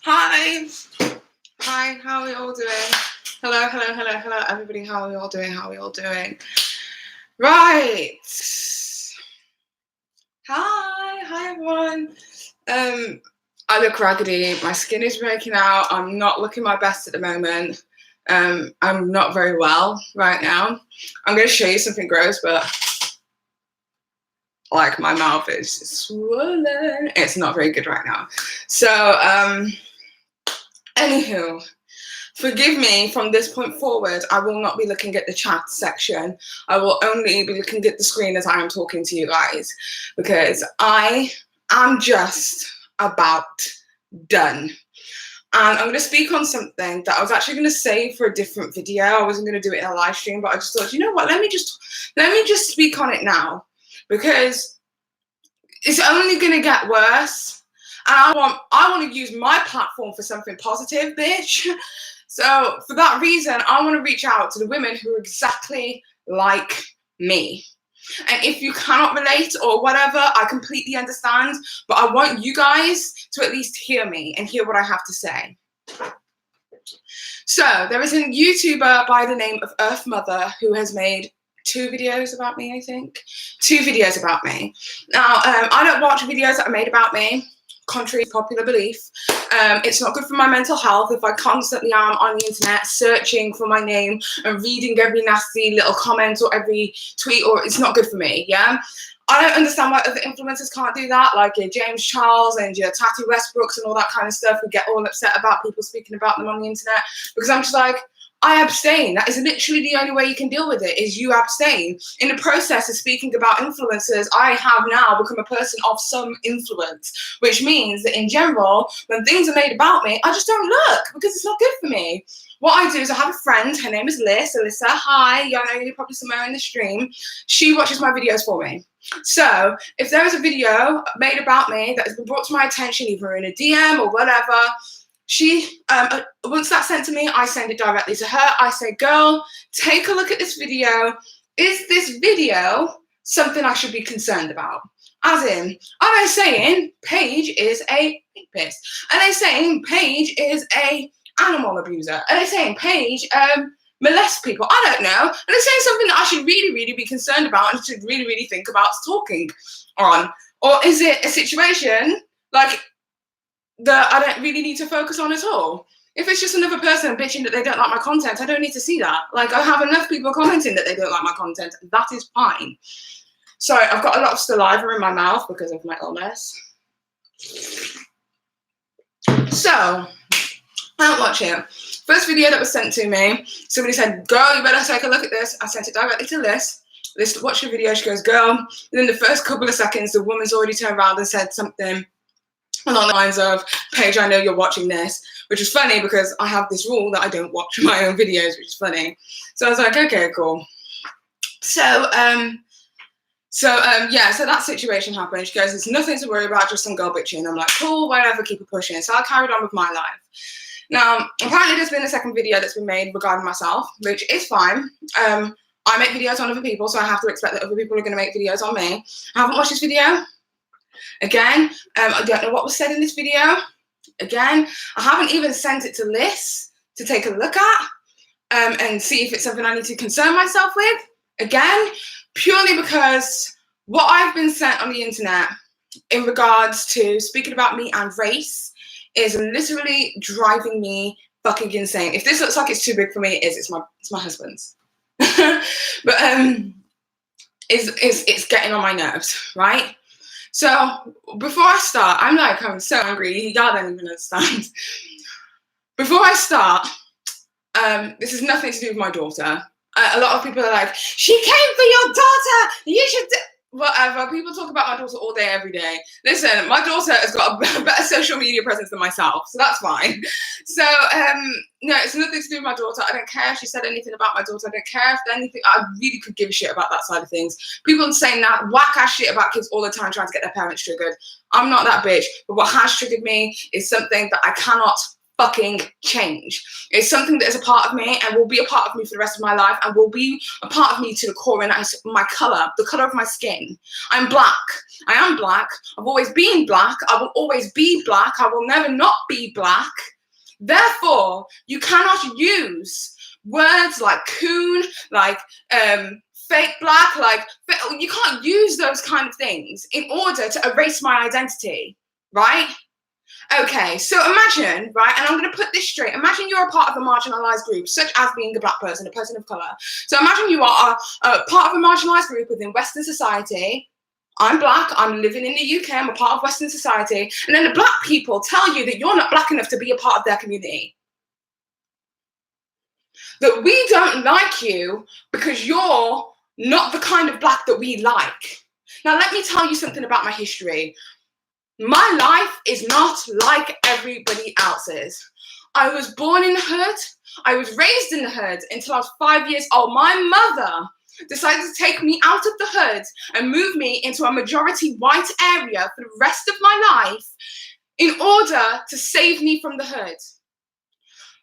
Hi. Hi, how are we all doing? Hello, everybody. How are we all doing? Right. Hi, everyone. I look raggedy. My skin is breaking out. I'm not looking my best at the moment. I'm not very well right now. I'm going to show you something gross, but like my mouth is swollen. It's not very good right now. So, anywho, forgive me, from this point forward, I will not be looking at the chat section. I will only be looking at the screen as I am talking to you guys, because I am just about done. And I'm going to speak on something that I was actually going to save for a different video. I wasn't going to do it in a live stream, but I just thought, you know what, let me just speak on it now, because it's only going to get worse. And I want to use my platform for something positive, bitch. So for that reason, I want to reach out to the women who are exactly like me. And if you cannot relate or whatever, I completely understand. But I want you guys to at least hear me and hear what I have to say. So there is a YouTuber by the name of Earth Mother who has made 2 videos about me, I think. 2 videos about me. Now, I don't watch videos that are made about me, contrary to popular belief. It's not good for my mental health if I constantly am on the internet searching for my name and reading every nasty little comment or every tweet, or it's not good for me, yeah? I don't understand why other influencers can't do that, like your James Charles and your Tati Westbrooks and all that kind of stuff who get all upset about people speaking about them on the internet, because I'm just like, I abstain. That is literally the only way you can deal with it, is you abstain. In the process of speaking about influencers, I have now become a person of some influence, which means that in general, when things are made about me, I just don't look, because it's not good for me. What I do is I have a friend, her name is Liz. Alyssa, hi, I know you're probably somewhere in the stream. She watches my videos for me. So if there is a video made about me that has been brought to my attention, either in a DM or whatever, she, once that's sent to me, I send it directly to her. I say, girl, take a look at this video. Is this video something I should be concerned about? As in, are they saying Paige is a rapist? Are they saying Paige is a animal abuser? Are they saying Paige molests people? I don't know. Are they saying something that I should really, really be concerned about and should really, really think about talking on? Or is it a situation like that I don't really need to focus on at all? If it's just another person bitching that they don't like my content, I don't need to see that. Like, I have enough people commenting that they don't like my content. That is fine. Sorry, I've got a lot of saliva in my mouth because of my illness. So, I don't watch it. First video that was sent to me, somebody said, girl, you better take a look at this. I sent it directly to Liz. Liz watched the video, she goes, girl. Within the first couple of seconds, the woman's already turned around and said something along the lines of, Paige, I know you're watching this, which is funny because I have this rule that I don't watch my own videos, which is funny. So I was like, okay, cool. So that situation happened. She goes, there's nothing to worry about, just some girl bitching. I'm like, cool, whatever, keep it pushing. So I carried on with my life. Now, apparently there's been a second video that's been made regarding myself, which is fine. I make videos on other people, so I have to expect that other people are going to make videos on me. I haven't watched this video. Again, I don't know what was said in this video. Again, I haven't even sent it to Liz to take a look at and see if it's something I need to concern myself with. Again, purely because what I've been sent on the internet in regards to speaking about me and race is literally driving me fucking insane. If this looks like it's too big for me, it is. It's my husband's. But it's getting on my nerves, right? So before I start, I'm so angry. Y'all don't even understand. Before I start, this has nothing to do with my daughter. A lot of people are like, she came for your daughter. You should do whatever. People talk about my daughter all day, every day. Listen, my daughter has got a better social media presence than myself, so that's fine. So no, it's nothing to do with my daughter. I don't care if she said anything about my daughter. I don't care if anything. I really could give a shit about that side of things. People saying that whack ass shit about kids all the time, trying to get their parents triggered. I'm not that bitch. But what has triggered me is something that I cannot fucking change. It's something that is a part of me and will be a part of me for the rest of my life and will be a part of me to the core, and that's my colour, the colour of my skin. I'm black. I am black. I've always been black. I will always be black. I will never not be black. Therefore, you cannot use words like coon, like fake black, like, you can't use those kind of things in order to erase my identity, right? Okay, so imagine, right, and I'm going to put this straight. Imagine you're a part of a marginalised group, such as being a black person, a person of colour. So imagine you are a part of a marginalised group within Western society. I'm black, I'm living in the UK, I'm a part of Western society. And then the black people tell you that you're not black enough to be a part of their community. That we don't like you because you're not the kind of black that we like. Now, let me tell you something about my history. My life is not like everybody else's. I was born in the hood. I was raised in the hood until I was 5 years old. My mother decided to take me out of the hood and move me into a majority white area for the rest of my life in order to save me from the hood.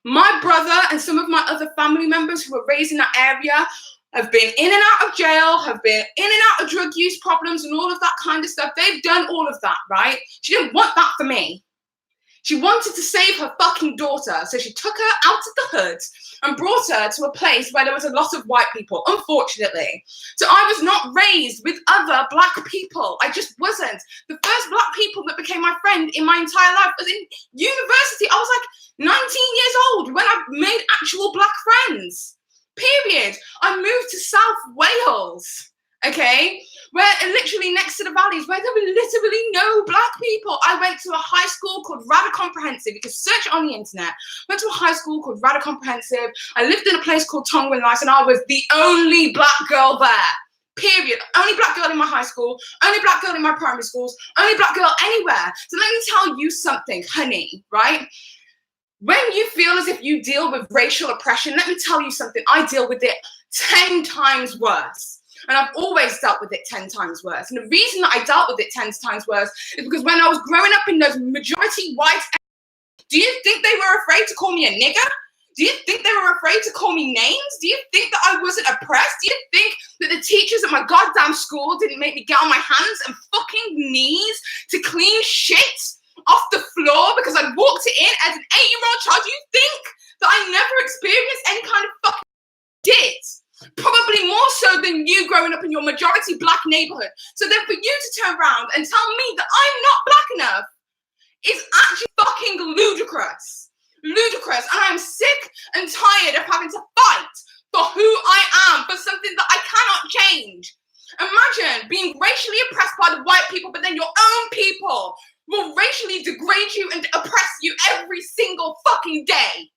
My brother and some of my other family members who were raised in that area have been in and out of jail, have been in and out of drug use problems and all of that kind of stuff. They've done all of that, right? She didn't want that for me. She wanted to save her fucking daughter. So she took her out of the hood and brought her to a place where there was a lot of white people, unfortunately. So I was not raised with other black people. I just wasn't. The first black people that became my friend in my entire life was in university. I was like 19 years old when I made actual black friends. Period. I moved to South Wales, okay, where literally next to the valleys, where there were literally no black people. I went to a high school called Rada Comprehensive. You can search it on the internet. Went to a high school called Rada Comprehensive. I lived in a place called Tongwyn Lice, and I was the only black girl there. Period. Only black girl in my high school, only black girl in my primary schools, only black girl anywhere. So let me tell you something, honey, right? When you feel as if you deal with racial oppression, let me tell you something, I deal with it 10 times worse. And I've always dealt with it 10 times worse. And the reason that I dealt with it 10 times worse is because when I was growing up in those majority white, do you think they were afraid to call me a nigger? Do you think they were afraid to call me names? Do you think that I wasn't oppressed? Do you think that the teachers at my goddamn school didn't make me get on my hands and fucking knees to clean shit off the floor because I walked it in as an 8-year-old child? Do you think that I never experienced any kind of fucking did? Probably more so than you growing up in your majority black neighborhood. So then for you to turn around and tell me that I'm not black enough is actually fucking ludicrous. Ludicrous. And I'm sick and tired of having to fight for who I am, for something that I cannot change. Imagine being racially oppressed by the white people, but then your own people will racially degrade you and oppress you every single fucking day.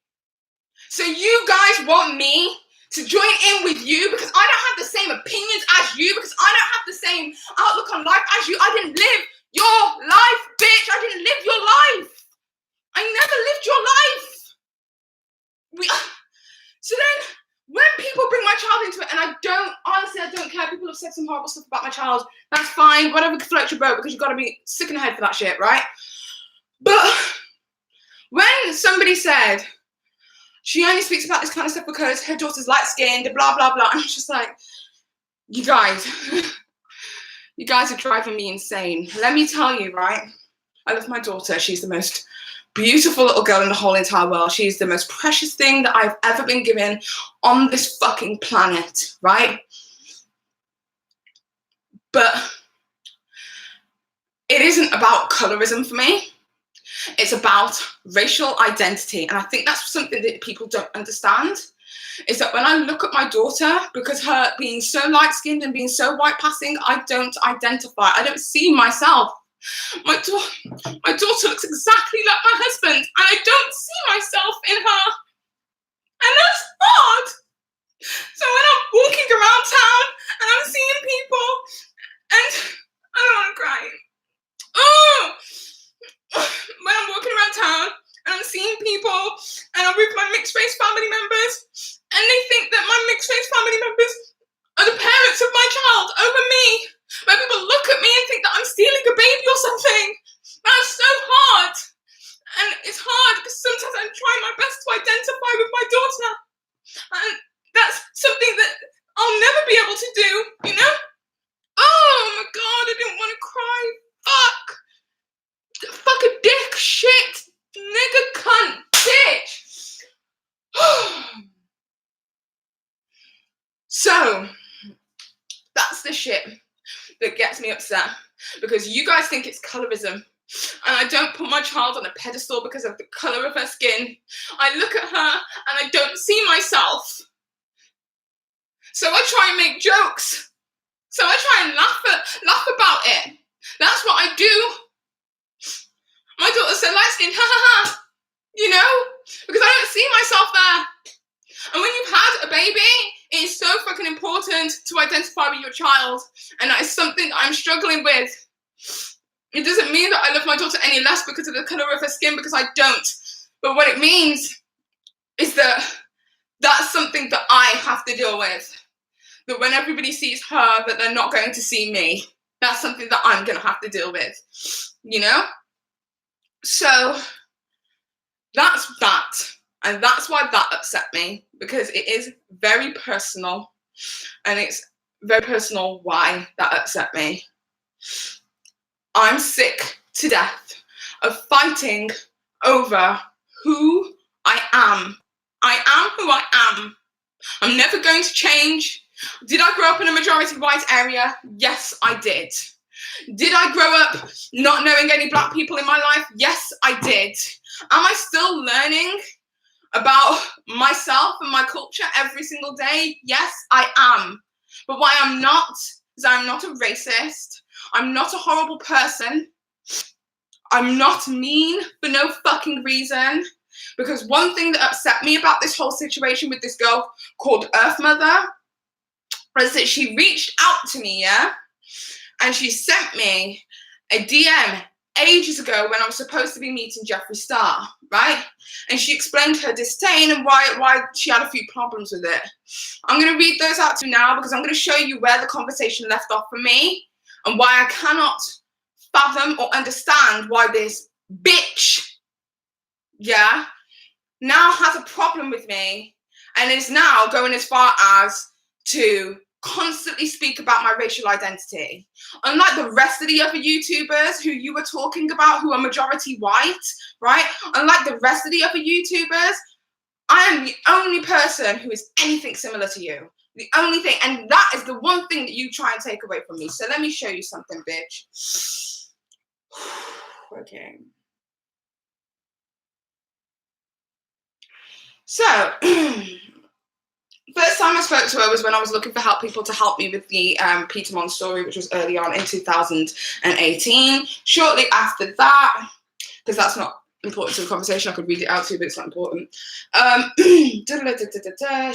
So you guys want me to join in with you because I don't have the same opinions as you, because I don't have the same outlook on life as you. I didn't live your life, bitch. I didn't live your life. I never lived your life. So then when people bring my child into it, and I don't care. People have said some horrible stuff about my child. That's fine. Whatever floats your boat, because you've got to be sick in the head for that shit, right? But when somebody said, she only speaks about this kind of stuff because her daughter's light-skinned, blah, blah, blah, I'm just like, you guys are driving me insane. Let me tell you, right? I love my daughter. She's the most beautiful little girl in the whole entire world. She's the most precious thing that I've ever been given on this fucking planet, right? But it isn't about colorism for me. It's about racial identity. And I think that's something that people don't understand, is that when I look at my daughter, because her being so light-skinned and being so white-passing, I don't identify. I don't see myself. My daughter looks exactly like my husband, and I don't see myself in her. And that's hard. So when I'm walking around town and I'm seeing people, and I don't want to cry. Oh! When I'm walking around town and I'm seeing people and I'm with my mixed race family members, and they think that my mixed race family members are the parents of my child over me, where people look at me and think that I'm stealing a baby or something. That's so hard. And it's hard because sometimes I'm shit, nigga, cunt, bitch. So, that's the shit that gets me upset, because you guys think it's colorism, and I don't put my child on a pedestal because of the colour of her skin. I look at her and I don't see myself. So I try and make jokes. So I try and laugh about it. That's what I do. My daughter's so light skinned, ha ha ha, you know, because I don't see myself there. And when you've had a baby, it is so fucking important to identify with your child. And that is something that I'm struggling with. It doesn't mean that I love my daughter any less because of the colour of her skin, because I don't. But what it means is that that's something that I have to deal with. That when everybody sees her, that they're not going to see me. That's something that I'm going to have to deal with, you know? So that's that. And that's why that upset me, because it is very personal. And it's very personal why that upset me. I'm sick to death of fighting over who I am. I am who I am. I'm never going to change. Did I grow up in a majority white area? Yes, I did. Did I grow up not knowing any black people in my life? Yes, I did. Am I still learning about myself and my culture every single day? Yes, I am. But why I'm not is I'm not a racist. I'm not a horrible person. I'm not mean for no fucking reason. Because one thing that upset me about this whole situation with this girl called Earth Mother was that she reached out to me, yeah? And she sent me a DM ages ago when I was supposed to be meeting Jeffree Star, right? And she explained her disdain and why she had a few problems with it. I'm going to read those out to you now, because I'm going to show you where the conversation left off for me and why I cannot fathom or understand why this bitch, yeah, now has a problem with me and is now going as far as to constantly speak about my racial identity. Unlike the rest of the other YouTubers who you were talking about who are majority white, right? Unlike the rest of the other YouTubers, I am the only person who is anything similar to you. The only thing, and that is the one thing that you try and take away from me. So let me show you something, bitch. Okay. So, first time I spoke to her was when I was looking for people to help me with the Peter Mon story, which was early on in 2018. Shortly after that, because that's not important to the conversation, I could read it out to you, but it's not important. She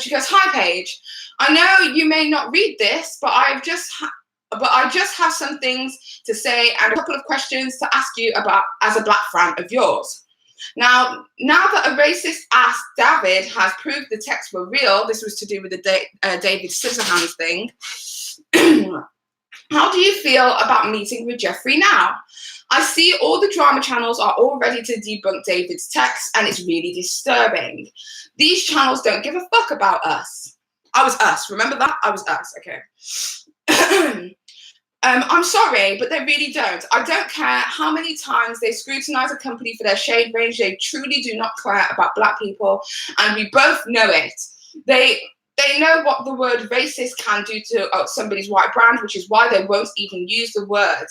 goes, "Hi, Paige. I know you may not read this, but I just have some things to say and a couple of questions to ask you about as a black fan of yours. Now that a racist ass David has proved the texts were real," this was to do with the David Scissorhands thing, "how do you feel about meeting with Jeffree now? I see all the drama channels are all ready to debunk David's texts, and it's really disturbing. These channels don't give a fuck about us." I was us. Remember that? I was us. Okay. "I'm sorry, but they really don't. I don't care how many times they scrutinize a company for their shade range. They truly do not care about black people, and we both know it. They know what the word racist can do to somebody's white brand, which is why they won't even use the word.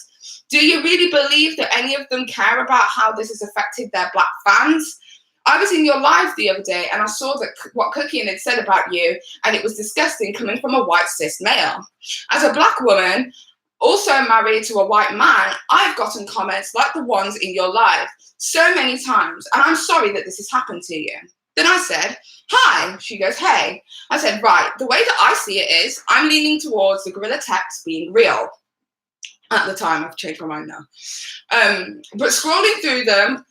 Do you really believe that any of them care about how this has affected their black fans? I was in your live the other day and I saw what Cookie had said about you, and it was disgusting coming from a white cis male. As a black woman, also married to a white man, I've gotten comments like the ones in your live so many times, and I'm sorry that this has happened to you." Then I said, "Hi." She goes, "Hey." I said, "Right, the way that I see it is I'm leaning towards the guerrilla text being real." At the time, I've changed my mind now. But scrolling through them,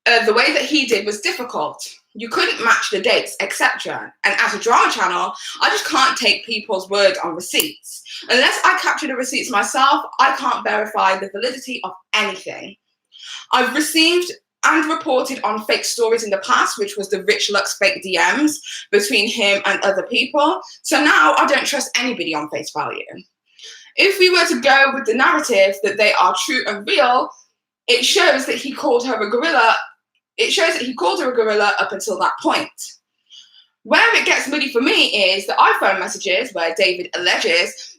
the way that he did was difficult. You couldn't match the dates, etc. And as a drama channel, I just can't take people's word on receipts. Unless I capture the receipts myself, I can't verify the validity of anything. I've received and reported on fake stories in the past, which was the Rich Lux fake DMs between him and other people. So now I don't trust anybody on face value. If we were to go with the narrative that they are true and real, it shows that he called her a gorilla. It shows that he called her a gorilla up until that point. Where it gets muddy for me is the iPhone messages where David alleges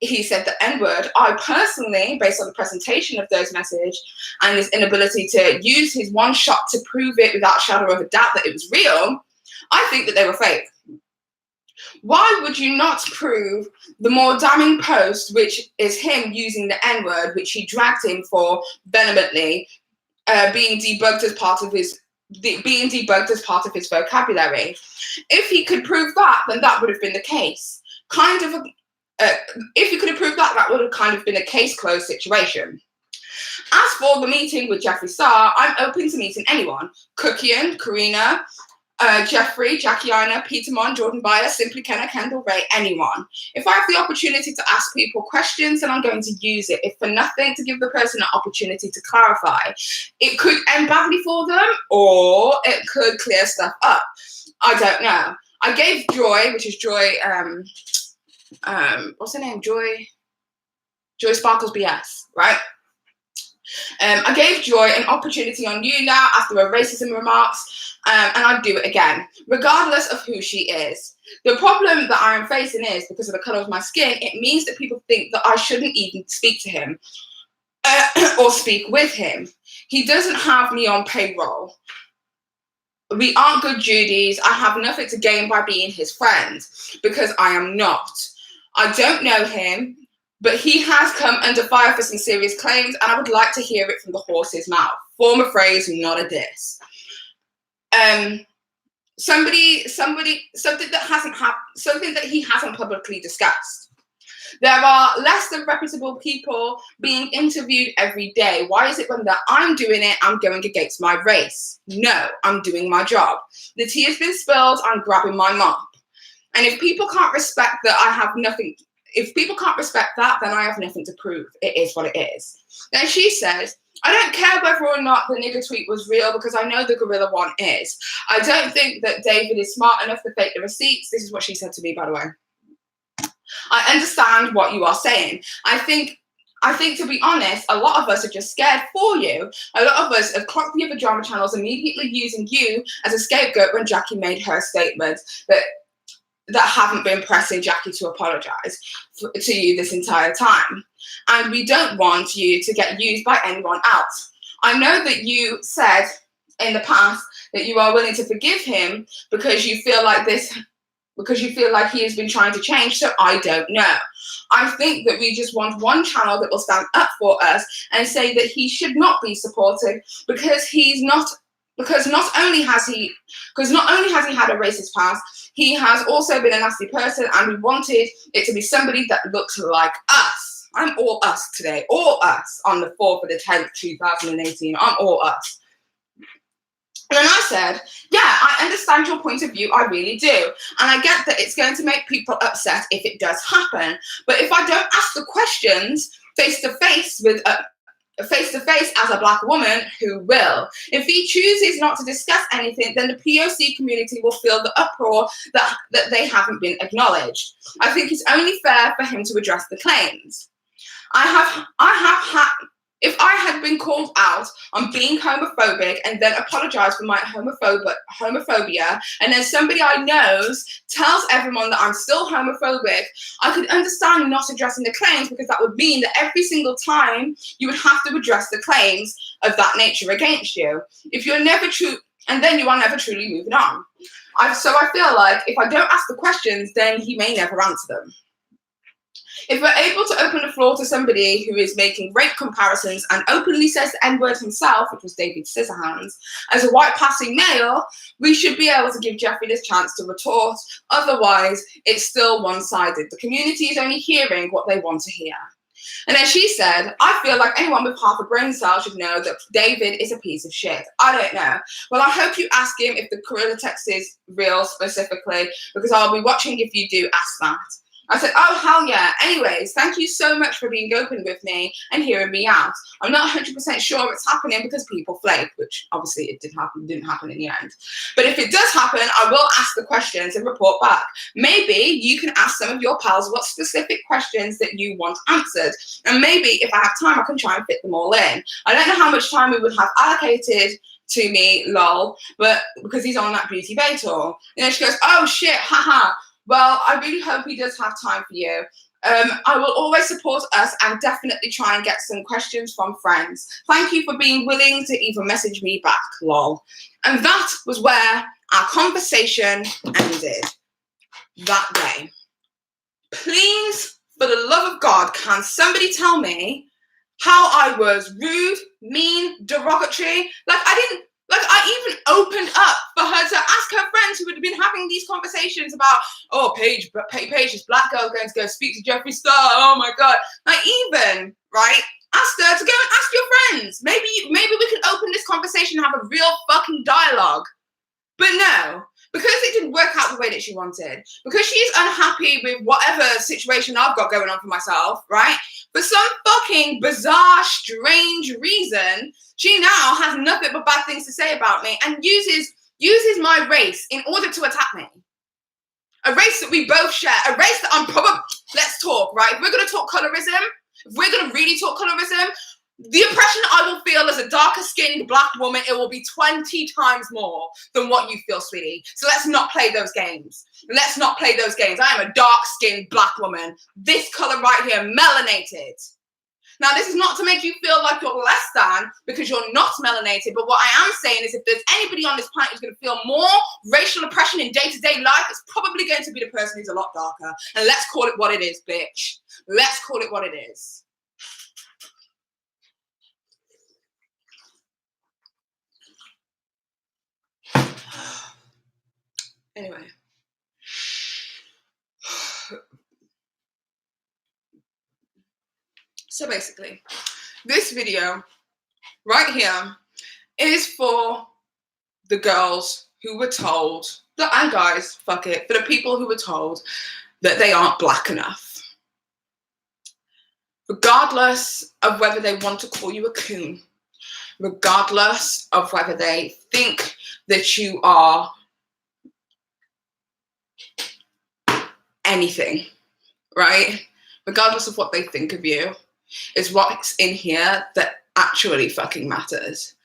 he said the N-word. I personally, based on the presentation of those messages and his inability to use his one shot to prove it without a shadow of a doubt that it was real, I think that they were fake. Why would you not prove the more damning post, which is him using the N-word, which he dragged him for vehemently, being debugged as part of his vocabulary? If he could prove that, then that would have been the case. If you could have proved that, that would have kind of been a case closed situation. As for the meeting with Jeffree Star, I'm open to meeting anyone. Cookian, Karina, Jeffrey, Jackie Ina, Peter Mon, Jordan Bayer, Simply Kenna, Kendall Ray, anyone. If I have the opportunity to ask people questions, then I'm going to use it. If for nothing, to give the person an opportunity to clarify. It could end badly for them, or it could clear stuff up. I don't know. I gave Joy, which is Joy, what's her name? Joy Sparkles BS, right? I gave Joy an opportunity on YouNow after her racism remarks, and I'd do it again, regardless of who she is. The problem that I am facing is, because of the colour of my skin, it means that people think that I shouldn't even speak to him or speak with him. He doesn't have me on payroll. We aren't good Judies. I have nothing to gain by being his friend, because I am not. I don't know him, but he has come under fire for some serious claims, and I would like to hear it from the horse's mouth. Form a phrase, not a diss. Something that he hasn't publicly discussed. There are less than reputable people being interviewed every day. Why is it when I'm doing it, I'm going against my race? No, I'm doing my job. The tea has been spilled, I'm grabbing my mop. And if people can't respect that, if people can't respect that, then I have nothing to prove. It is what it is. Then she says, I don't care whether or not the nigger tweet was real, because I know the gorilla one is. I don't think that David is smart enough to fake the receipts. This is what she said to me, by the way. I understand what you are saying. I think, to be honest, a lot of us are just scared for you. A lot of us have clocked the other drama channels immediately using you as a scapegoat when Jackie made her statements that haven't been pressing Jackie to apologise to you this entire time. And we don't want you to get used by anyone else. I know that you said in the past that you are willing to forgive him because you feel like he has been trying to change, so I don't know. I think that we just want one channel that will stand up for us and say that he should not be supported because not only has he had a racist past, he has also been a nasty person, and we wanted it to be somebody that looks like us. I'm all us today, all us on the 4th of the 10th, 2018. I'm all us. And then I said, yeah, I understand your point of view, I really do. And I get that it's going to make people upset if it does happen. But if I don't ask the questions face to face as a black woman, who will? If he chooses not to discuss anything, then the POC community will feel the uproar that they haven't been acknowledged. I think it's only fair for him to address the claims. If I had been called out on being homophobic and then apologized for my homophobia, and then somebody I know tells everyone that I'm still homophobic, I could understand not addressing the claims, because that would mean that every single time you would have to address the claims of that nature against you. If you're never true, and then you are never truly moving on. So I feel like if I don't ask the questions, then he may never answer them. If we're able to open the floor to somebody who is making rape comparisons and openly says the N-word himself, which was David Scissorhands, as a white passing male, we should be able to give Jeffree this chance to retort. Otherwise, it's still one-sided. The community is only hearing what they want to hear. And then she said, I feel like anyone with half a brain cell should know that David is a piece of shit. I don't know. Well, I hope you ask him if the gorilla text is real specifically, because I'll be watching if you do ask that. I said, oh, hell yeah. Anyways, thank you so much for being open with me and hearing me out. I'm not 100% sure it's happening because people flake, which obviously it didn't happen in the end. But if it does happen, I will ask the questions and report back. Maybe you can ask some of your pals what specific questions that you want answered. And maybe if I have time, I can try and fit them all in. I don't know how much time we would have allocated to me, lol, but because he's on that beauty bay tour. And then she goes, oh shit, haha. Well, I really hope he does have time for you. I will always support us and definitely try and get some questions from friends. Thank you for being willing to even message me back, lol. And that was where our conversation ended that day. Please, for the love of God, can somebody tell me how I was rude, mean, derogatory? I even opened up for her to ask her friends who had been having these conversations about, oh, Paige, this black girl going to go speak to Jeffree Star. Oh my God. Even, right? Asked her to go and ask your friends. Maybe we could open this conversation and have a real fucking dialogue. But no, because it didn't work out the way that she wanted, because she's unhappy with whatever situation I've got going on for myself, right? For some fucking bizarre, strange reason, she now has nothing but bad things to say about me and uses my race in order to attack me. A race that we both share, a race that I'm probably, let's talk, right? If we're going to talk colorism, if we're going to really talk colorism, the impression I will feel as a darker skinned black woman, it will be 20 times more than what you feel, sweetie. So let's not play those games. Let's not play those games. I am a dark skinned black woman. This color right here, melanated. Now, this is not to make you feel like you're less than because you're not melanated, but what I am saying is if there's anybody on this planet who's going to feel more racial oppression in day-to-day life, it's probably going to be the person who's a lot darker. And let's call it what it is, bitch. Let's call it what it is. Anyway. So basically, this video right here is for the girls who were told, and guys, fuck it, for the people who were told that they aren't black enough. Regardless of whether they want to call you a coon, regardless of whether they think that you are anything, right? Regardless of what they think of you, is what's in here that actually fucking matters.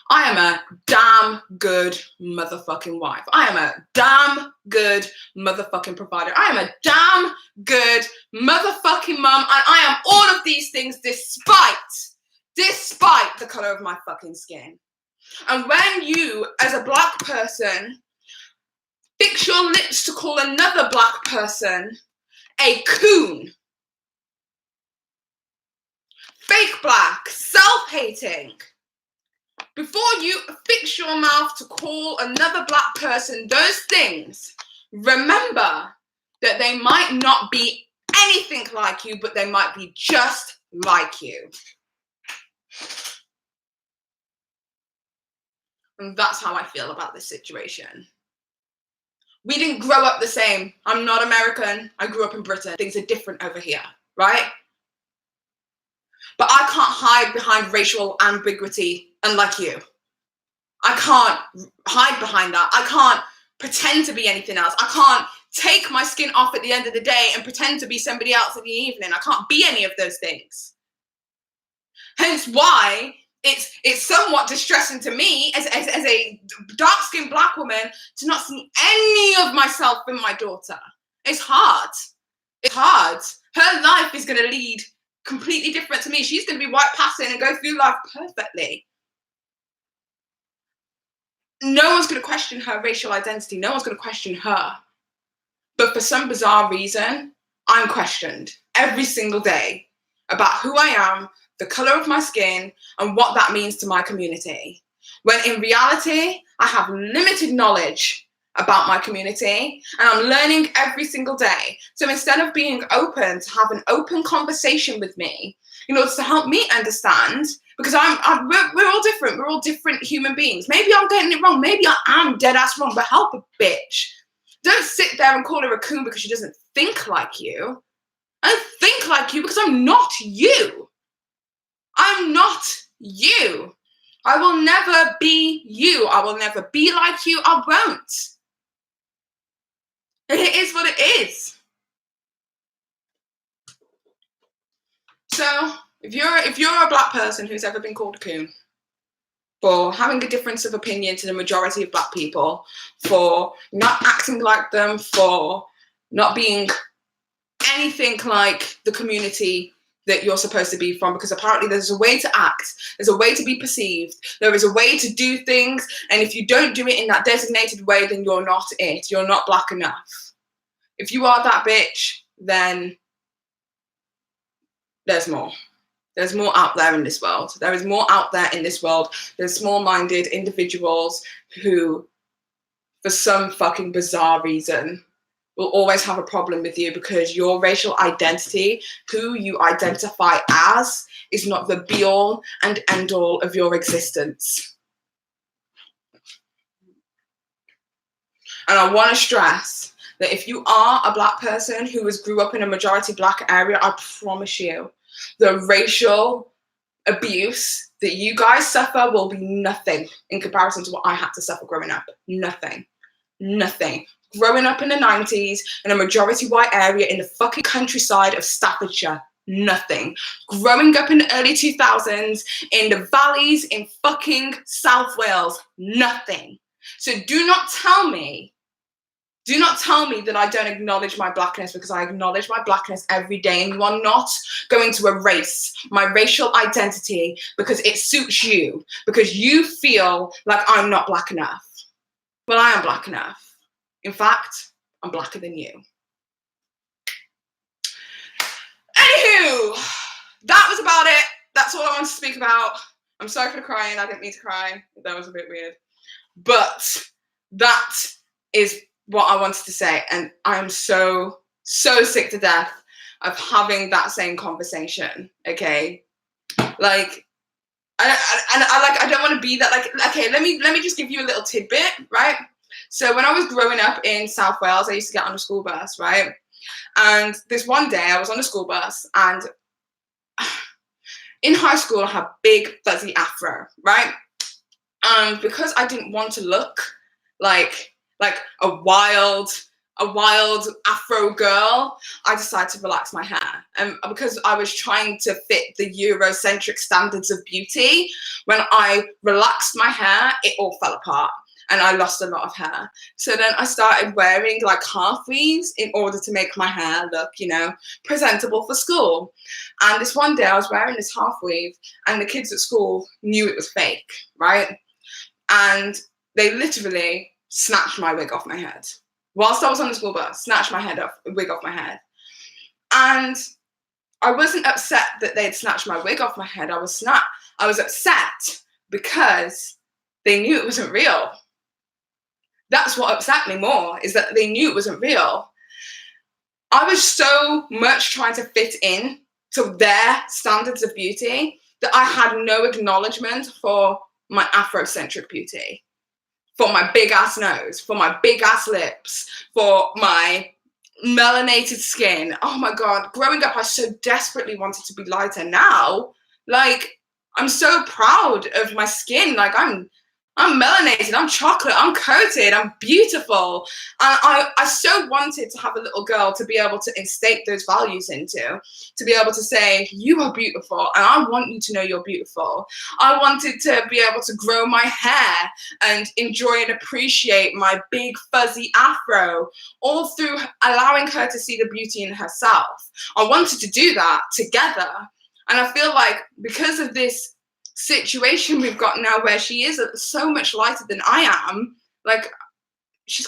I am a damn good motherfucking wife. I am a damn good motherfucking provider. I am a damn good motherfucking mum. And I am all of these things despite the color of my fucking skin. And when you, as a black person, fix your lips to call another black person a coon, fake black, self-hating, before you fix your mouth to call another black person those things, remember that they might not be anything like you, but they might be just like you. And that's how I feel about this situation. We didn't grow up the same. I'm not American. I grew up in Britain. Things are different over here, right? But I can't hide behind racial ambiguity unlike you. I can't hide behind that. I can't pretend to be anything else. I can't take my skin off at the end of the day and pretend to be somebody else in the evening. I can't be any of those things. Hence why it's somewhat distressing to me as a dark-skinned black woman to not see any of myself in my daughter. It's hard. It's hard. Her life is going to lead completely different to me. She's going to be white passing and go through life perfectly. No one's going to question her racial identity. No one's going to question her. But for some bizarre reason, I'm questioned every single day about who I am, the color of my skin, and what that means to my community. When in reality, I have limited knowledge about my community and I'm learning every single day. So instead of being open to have an open conversation with me in order to help me understand, because we're all different. We're all different human beings. Maybe I'm getting it wrong. Maybe I am dead ass wrong, but help a bitch. Don't sit there and call her a coon because she doesn't think like you. I don't think like you because I'm not you. I'm not you. I will never be you. I will never be like you. I won't. It is what it is. So if you're a black person who's ever been called a coon for having a difference of opinion to the majority of black people, for not acting like them, for not being anything like the community that you're supposed to be from, because apparently there's a way to act, there's a way to be perceived, there is a way to do things, and if you don't do it in that designated way, then you're not it. You're not black enough. If you are that bitch, then there's more. There's more out there in this world. There is more out there in this world. There's small-minded individuals who, for some fucking bizarre reason, will always have a problem with you because your racial identity, who you identify as, is not the be-all and end-all of your existence. And I want to stress that if you are a black person who grew up in a majority black area, I promise you, the racial abuse that you guys suffer will be nothing in comparison to what I had to suffer growing up. Nothing. Nothing. Growing up in the 90s in a majority white area in the fucking countryside of Staffordshire. Nothing. Growing up in the early 2000s in the valleys in fucking South Wales. Nothing. So do not tell me that I don't acknowledge my blackness, because I acknowledge my blackness every day, and you are not going to erase my racial identity because it suits you, because you feel like I'm not black enough. Well, I am black enough. In fact, I'm blacker than you. Anywho, that was about it. That's all I wanted to speak about. I'm sorry for the crying. I didn't mean to cry. That was a bit weird. But that is what I wanted to say, and I'm so sick to death of having that same conversation. Okay, like I don't want to be that. Like, okay, let me just give you a little tidbit, right? So when I was growing up in South Wales, I used to get on a school bus, right? And this one day I was on a school bus, and in high school I had big fuzzy afro, right? And because I didn't want to look like a wild Afro girl, I decided to relax my hair. And because I was trying to fit the Eurocentric standards of beauty, when I relaxed my hair, it all fell apart and I lost a lot of hair. So then I started wearing like half weaves in order to make my hair look, you know, presentable for school. And this one day I was wearing this half weave, and the kids at school knew it was fake, right? And they literally snatched my wig off my head. Whilst I was on the school bus, snatched my wig off my head. And I wasn't upset that they'd snatched my wig off my head. I was upset because they knew it wasn't real. That's what upset me more, is that they knew it wasn't real. I was so much trying to fit in to their standards of beauty that I had no acknowledgement for my Afrocentric beauty, for my big ass nose, for my big ass lips, for my melanated skin. Oh my God, growing up, I so desperately wanted to be lighter. Now, like, I'm so proud of my skin. Like, I'm melanated, I'm chocolate, I'm coated, I'm beautiful. And I so wanted to have a little girl to be able to instate those values into, to be able to say, you are beautiful, and I want you to know you're beautiful. I wanted to be able to grow my hair and enjoy and appreciate my big fuzzy afro, all through allowing her to see the beauty in herself. I wanted to do that together. And I feel like because of this situation we've got now, where she is so much lighter than I am, like she's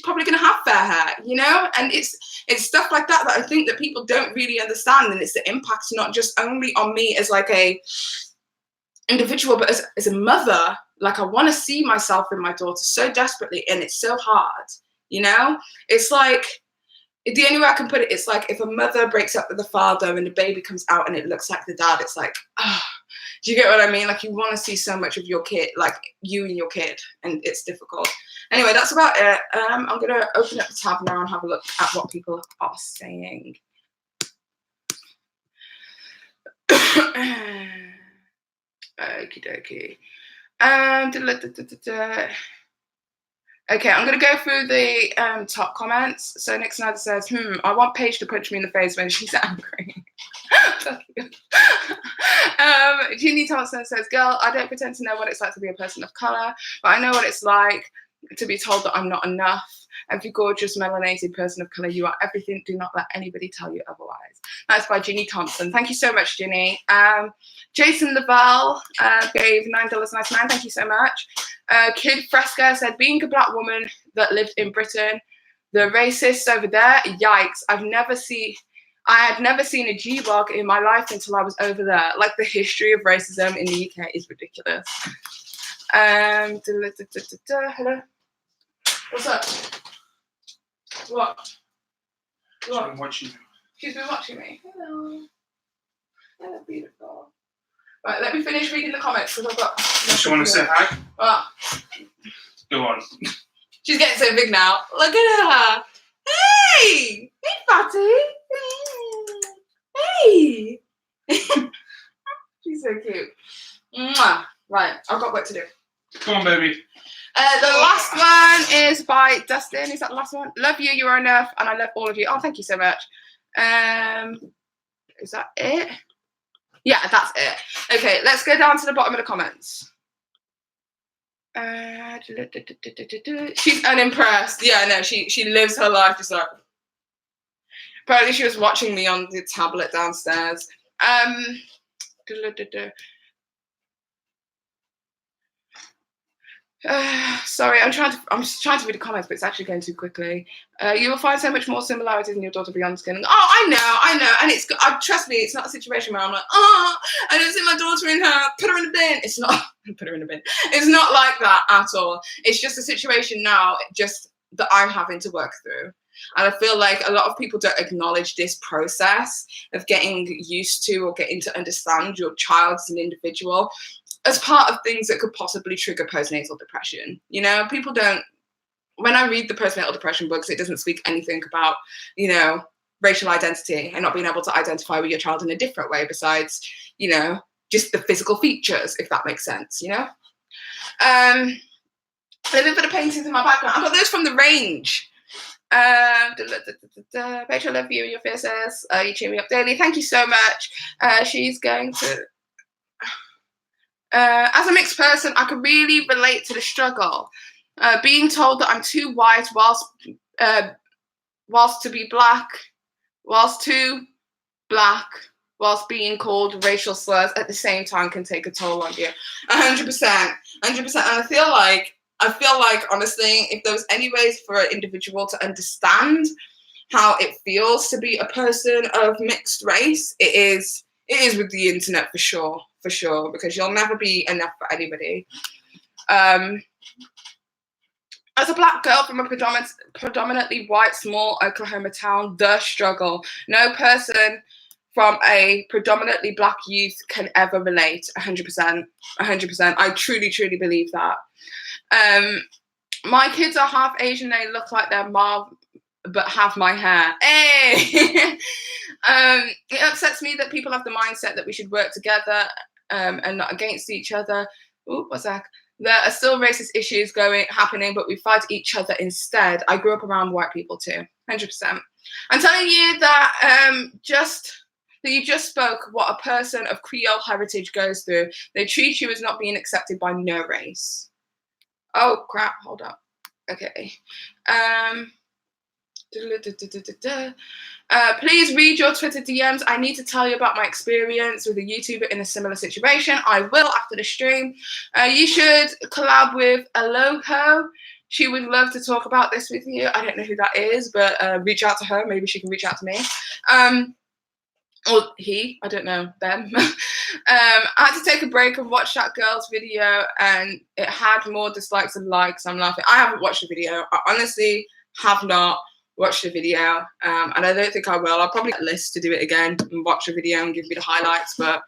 probably going to have fair hair, you know? And it's stuff like that I think that people don't really understand, and it's the impact not just only on me as like a individual, but as a mother. Like, I want to see myself in my daughter so desperately, and it's so hard, you know? It's like, the only way I can put it, it's like if a mother breaks up with the father and the baby comes out and it looks like the dad, it's like, ah. Do you get what I mean? Like, you want to see so much of your kid, like you and your kid, and it's difficult. Anyway, that's about it. I'm going to open up the tab now and have a look at what people are saying. Okie dokie. Okay, I'm going to go through the top comments. So Nick Snyder says, I want Paige to punch me in the face when she's angry. Jeannie Thompson says, girl, I don't pretend to know what it's like to be a person of colour, but I know what it's like to be told that I'm not enough. Every gorgeous melanated person of colour, you are everything. Do not let anybody tell you otherwise. That's by Ginny Thompson. Thank you so much, Ginny. Jason Lavelle gave $9.99. Thank you so much. Kid Fresca said, being a black woman that lived in Britain, the racists over there, yikes. I had never seen a G-Bog in my life until I was over there. Like, the history of racism in the UK is ridiculous. Hello. What's up? What? She's been watching you. She's been watching me. Hello. Hello, beautiful. Right, let me finish reading the comments because I've got. Does she want to say hi? What? Go on. She's getting so big now. Look at her. Hey! Hey, Fatty. Hey! She's so cute. Mwah. Right, I've got work to do. Come on, baby. The last one is by Dustin. Is that the last one? Love you, you are enough, and I love all of you. Oh, thank you so much. Is that it? Yeah, that's it. Okay, let's go down to the bottom of the comments. She's unimpressed. Yeah, no, she lives her life just like. Apparently, she was watching me on the tablet downstairs. Sorry, I'm just trying to read the comments, but it's actually going too quickly. You will find so much more similarities in your daughter beyond skin. Oh, I know, and it's trust me, it's not a situation where I'm like, oh, I don't see my daughter in her, put her in the bin. It's not put her in the bin. It's not like that at all. It's just a situation now, just that I'm having to work through. And I feel like a lot of people don't acknowledge this process of getting used to or getting to understand your child as an individual as part of things that could possibly trigger postnatal depression. You know, people don't, when I read the postnatal depression books, it doesn't speak anything about, you know, racial identity and not being able to identify with your child in a different way besides, you know, just the physical features, if that makes sense, you know? Living for the paintings in my background. I got those from the range. Paige, I love you and your fierceness. You cheer me up daily. Thank you so much. She's going to... as a mixed person, I can really relate to the struggle. Being told that I'm too white whilst too black, whilst being called racial slurs at the same time can take a toll on you. 100%. And I feel like, honestly, if there was any ways for an individual to understand how it feels to be a person of mixed race, it is with the internet for sure, because you'll never be enough for anybody. As a black girl from a predominantly white, small Oklahoma town, the struggle. No person from a predominantly black youth can ever relate. 100%. I truly, truly believe that. My kids are half Asian. They look like their mom, but have my hair. Hey! It upsets me that people have the mindset that we should work together and not against each other. Ooh, what's that? There are still racist issues happening, but we fight each other instead. I grew up around white people too, 100%. I'm telling you that you just spoke what a person of Creole heritage goes through. They treat you as not being accepted by no race. Oh crap! Hold up. Okay. Please read your Twitter DMs. I need to tell you about my experience with a YouTuber in a similar situation. I will after the stream. You should collab with Aloho. She would love to talk about this with you. I don't know who that is, but reach out to her. Maybe she can reach out to me. Or he, I don't know, them. I had to take a break and watch that girl's video, and it had more dislikes than likes. I'm laughing. I haven't watched the video. I honestly have not watched the video, and I don't think I will. I'll probably get a list to do it again and watch the video and give me the highlights, but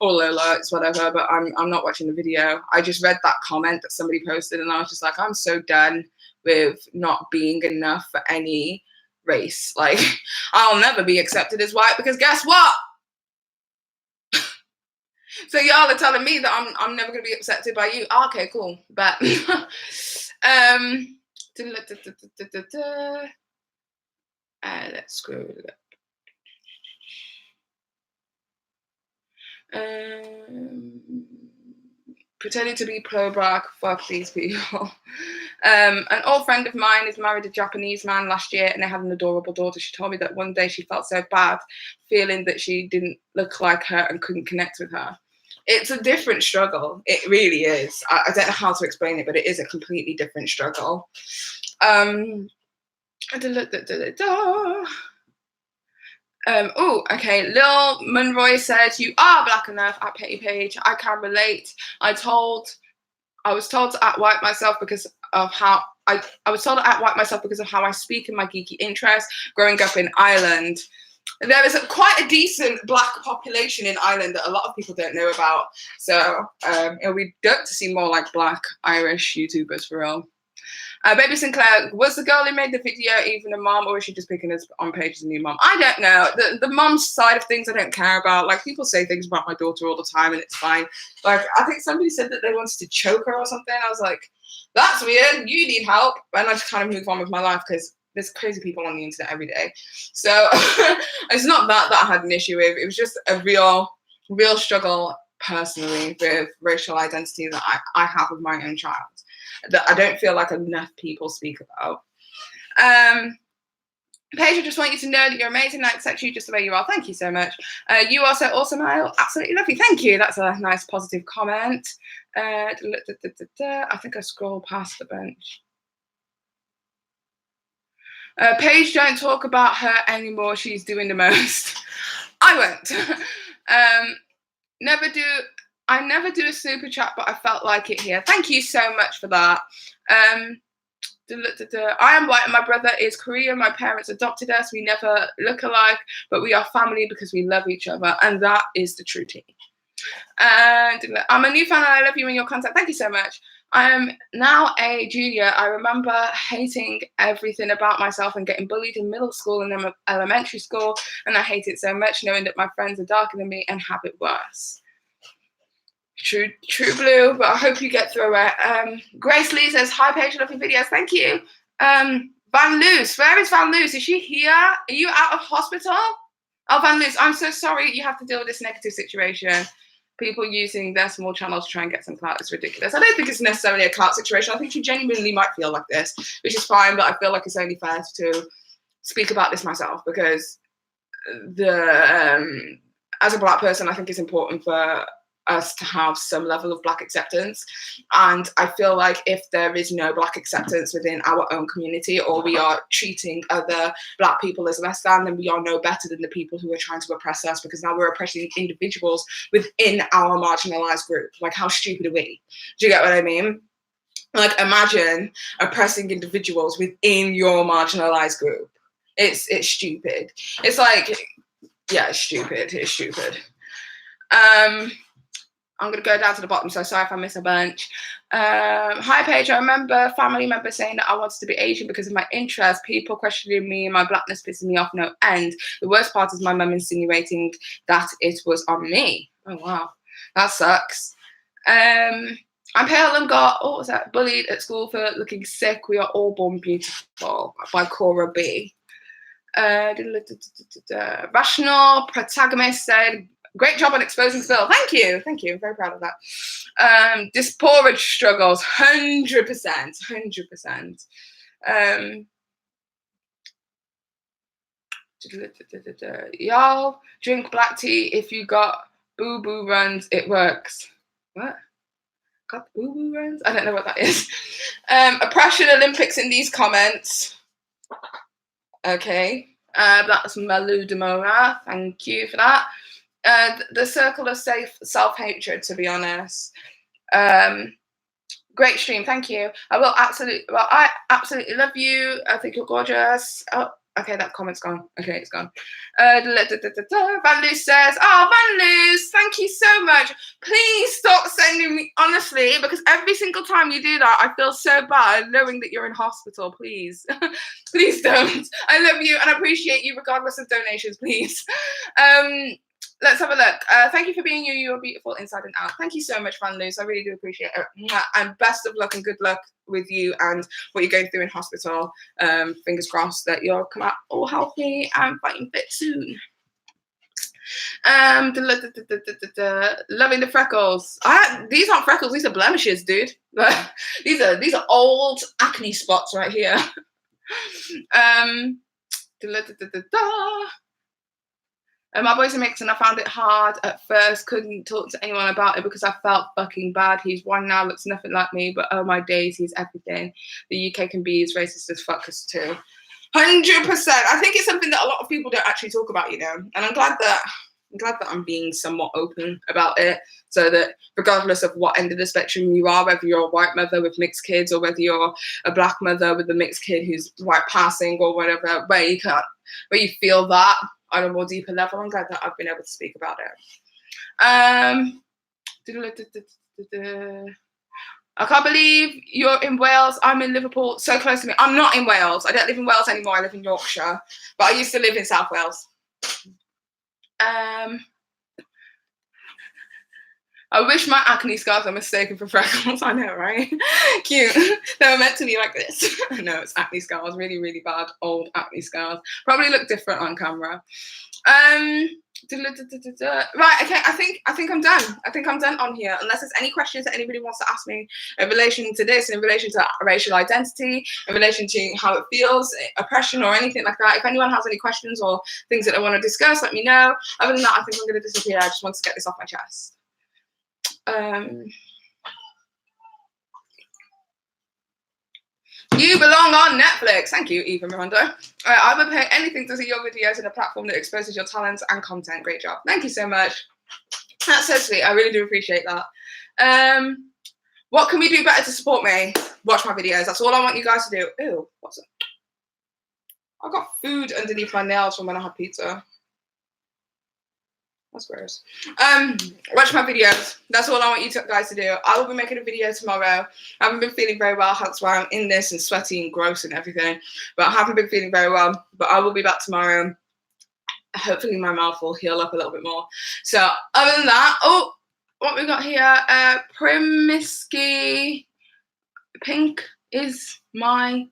or Lola, it's whatever, but I'm not watching the video. I just read that comment that somebody posted and I was just like, I'm so done with not being enough for any race. Like, I'll never be accepted as white because guess what? So y'all are telling me that I'm never gonna be accepted by you. Oh, okay, cool. But let's scroll it up. Pretending to be pro-black, fuck these people. An old friend of mine is married a Japanese man last year and they had an adorable daughter. She told me that one day she felt so bad feeling that she didn't look like her and couldn't connect with her. It's a different struggle. It really is. I don't know how to explain it, but it is a completely different struggle. Oh, okay. Lil Monroy says, you are black enough at Petty Paige. I can relate. I was told to act white myself because of how I was told to act white myself because of how I speak in my geeky interests growing up in Ireland. There is quite a decent black population in Ireland that a lot of people don't know about. So it'll be dope to see more like black Irish YouTubers for real. Baby Sinclair, was the girl who made the video even a mom, or is she just picking us on Paige as a new mom? I don't know. The mom side of things I don't care about. Like, people say things about my daughter all the time and it's fine. Like, I think somebody said that they wanted to choke her or something. I was like, that's weird. You need help. And I just kind of move on with my life because there's crazy people on the internet every day. So it's not that I had an issue with. It was just a real struggle personally with racial identity that I have with my own child that I don't feel like enough people speak about. Paige, I just want you to know that you're amazing. I accept you just the way you are. Thank you so much. You are so awesome. I absolutely love you. Thank you. That's a nice positive comment. I think I scrolled past the bunch. Paige, don't talk about her anymore. She's doing the most. I won't. I never do a super chat, but I felt like it here. Thank you so much for that. I am white and my brother is Korean. My parents adopted us. We never look alike, but we are family because we love each other. And that is the true tea. And I'm a new fan and I love you and your content. Thank you so much. I am now a junior. I remember hating everything about myself and getting bullied in middle school and then elementary school. And I hate it so much knowing that my friends are darker than me and have it worse. True blue, but I hope you get through it. Grace Lee says, hi Paige, I love your videos. Thank you. Van Loos, where is Van Loos? Is she here? Are you out of hospital? Oh, Van Loos, I'm so sorry you have to deal with this negative situation. People using their small channels to try and get some clout is ridiculous. I don't think it's necessarily a clout situation. I think she genuinely might feel like this, which is fine, but I feel like it's only fair to speak about this myself because as a black person, I think it's important for us to have some level of black acceptance. And I feel like if there is no black acceptance within our own community, or we are treating other black people as less than, then we are no better than the people who are trying to oppress us, because now we're oppressing individuals within our marginalized group. Like, how stupid are we? Do you get what I mean? Like, imagine oppressing individuals within your marginalized group. It's stupid. It's like, yeah, it's stupid. It's stupid. I'm going to go down to the bottom, so sorry if I miss a bunch. Hi, Paige. I remember family members saying that I wanted to be Asian because of my interest. People questioning me and my blackness pissing me off no end. The worst part is my mum insinuating that it was on me. Oh, wow. That sucks. I'm pale and got, what was that? Bullied at school for looking sick. We are all born beautiful by Cora B. Rational Protagonist said, great job on exposing Phil. Thank you. Thank you. I'm very proud of that. This porridge struggles. 100%. 100%. Y'all drink black tea if you got boo-boo runs. It works. What? Got boo-boo runs? I don't know what that is. Oppression Olympics in these comments. Okay. That's Malu Demora. Thank you for that. The circle of self-hatred, to be honest. Great stream, thank you. I absolutely love you. I think you're gorgeous. Oh, Okay, that comment's gone. Okay, it's gone. Van Loose says, oh, Van Loose, thank you so much. Please stop sending me, honestly, because every single time you do that, I feel so bad knowing that you're in hospital. Please, please don't. I love you and I appreciate you regardless of donations, please. Let's have a look. Thank you for being you. You're beautiful inside and out. Thank you so much, Van Loose. I really do appreciate it. And best of luck and good luck with you and what you're going through in hospital. Fingers crossed that you'll come out all healthy and fighting fit soon. Loving the freckles. These aren't freckles. These are blemishes, dude. these are old acne spots right here. My boy's a mix and I found it hard at first, couldn't talk to anyone about it because I felt fucking bad. He's one now, looks nothing like me, but oh my days, he's everything. The UK can be as racist as fuckers too. 100%. I think it's something that a lot of people don't actually talk about, you know, and I'm glad that I'm being somewhat open about it, so that regardless of what end of the spectrum you are, whether you're a white mother with mixed kids or whether you're a black mother with a mixed kid who's white passing or whatever, where you feel that on a more deeper level, I'm glad that I've been able to speak about it. I can't believe you're in Wales. I'm in Liverpool, so close to me. I'm not in Wales. I don't live in Wales anymore. I live in Yorkshire, but I used to live in South Wales. I wish my acne scars are mistaken for freckles. I know, right? Cute. They were meant to be like this. No, it's acne scars. Really, really bad old acne scars. Probably look different on camera. Right. Okay. I think I'm done. I think I'm done on here. Unless there's any questions that anybody wants to ask me in relation to this, in relation to racial identity, in relation to how it feels, oppression, or anything like that. If anyone has any questions or things that I want to discuss, let me know. Other than that, I think I'm going to disappear. I just want to get this off my chest. You belong on Netflix. Thank you, Eva Miranda. I would pay anything to see your videos in a platform that exposes your talents and content. Great job. Thank you so much. That's so sweet. I really do appreciate that. What can we do better to support me? Watch my videos. That's all I want you guys to do. Ew, what's it? I got food underneath my nails from when I had pizza. That's gross. Watch my videos. That's all I want you guys to do. I will be making a video tomorrow. I haven't been feeling very well, that's why I'm in this and sweaty and gross and everything. But I haven't been feeling very well. But I will be back tomorrow. Hopefully my mouth will heal up a little bit more. So other than that, oh, what we got here? Primisky Pink is my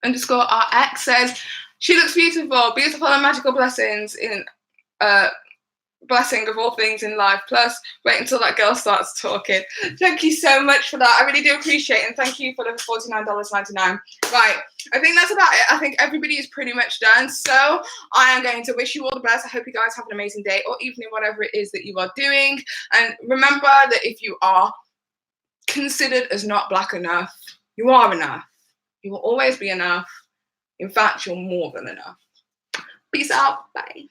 _RX says, she looks beautiful, beautiful and magical blessings in blessing of all things in life. Plus, wait until that girl starts talking. Thank you so much for that. I really do appreciate it. And thank you for the $49.99. Right. I think that's about it. I think everybody is pretty much done. So I am going to wish you all the best. I hope you guys have an amazing day or evening, whatever it is that you are doing. And remember that if you are considered as not black enough, you are enough. You will always be enough. In fact, you're more than enough. Peace out. Bye.